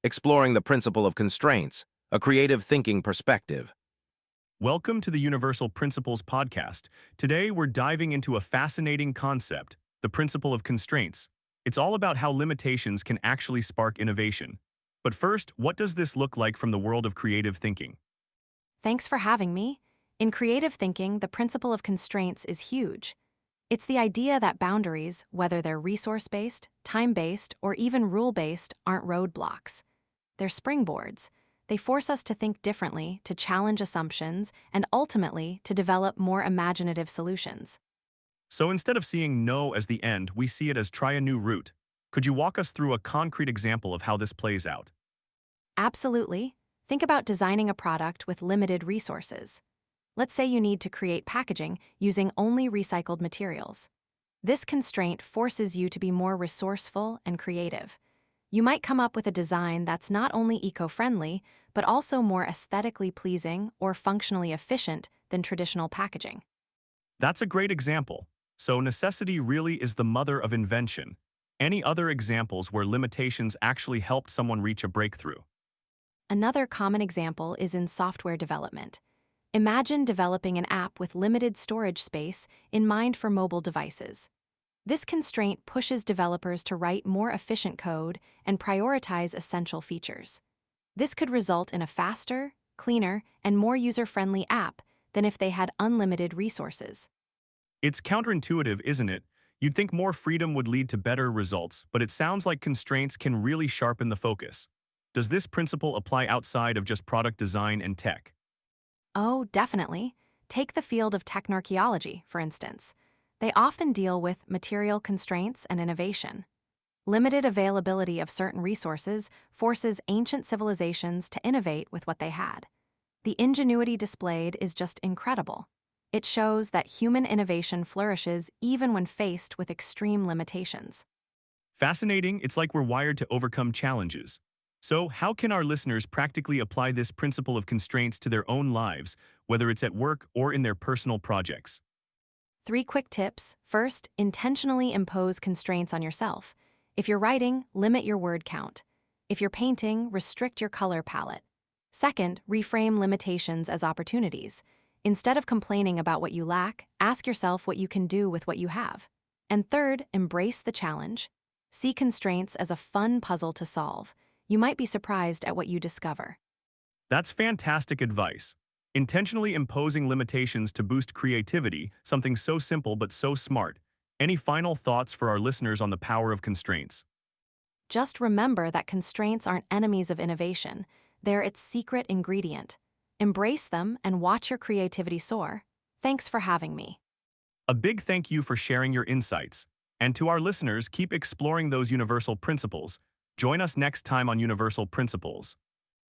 exploring the principle of constraints, a creative thinking perspective. Welcome to the Universal Principles podcast. Today, we're diving into a fascinating concept, the principle of constraints. It's all about how limitations can actually spark innovation. But first, what does this look like from the world of creative thinking? Thanks for having me. In creative thinking, the principle of constraints is huge. It's the idea that boundaries, whether they're resource-based, time-based, or even rule-based, aren't roadblocks. They're springboards. They force us to think differently, to challenge assumptions, and ultimately to develop more imaginative solutions. So instead of seeing no as the end, we see it as try a new route. Could you walk us through a concrete example of how this plays out? Absolutely. Think about designing a product with limited resources. Let's say you need to create packaging using only recycled materials. This constraint forces you to be more resourceful and creative. You might come up with a design that's not only eco-friendly, but also more aesthetically pleasing or functionally efficient than traditional packaging. That's a great example. So necessity really is the mother of invention. Any other examples where limitations actually helped someone reach a breakthrough? Another common example is in software development. Imagine developing an app with limited storage space in mind for mobile devices. This constraint pushes developers to write more efficient code and prioritize essential features. This could result in a faster, cleaner, and more user-friendly app than if they had unlimited resources. It's counterintuitive, isn't it? You'd think more freedom would lead to better results, but it sounds like constraints can really sharpen the focus. Does this principle apply outside of just product design and tech? Oh, definitely. Take the field of technarchaeology, for instance. They often deal with material constraints and innovation. Limited availability of certain resources forces ancient civilizations to innovate with what they had. The ingenuity displayed is just incredible. It shows that human innovation flourishes even when faced with extreme limitations. Fascinating, it's like we're wired to overcome challenges. So, how can our listeners practically apply this principle of constraints to their own lives, whether it's at work or in their personal projects? 3 quick tips. First, intentionally impose constraints on yourself. If you're writing, limit your word count. If you're painting, restrict your color palette. Second, reframe limitations as opportunities. Instead of complaining about what you lack, ask yourself what you can do with what you have. And third, embrace the challenge. See constraints as a fun puzzle to solve. You might be surprised at what you discover. That's fantastic advice. Intentionally imposing limitations to boost creativity, something so simple but so smart. Any final thoughts for our listeners on the power of constraints? Just remember that constraints aren't enemies of innovation. They're its secret ingredient. Embrace them and watch your creativity soar. Thanks for having me. A big thank you for sharing your insights. And to our listeners, keep exploring those universal principles. Join us next time on Universal Principles.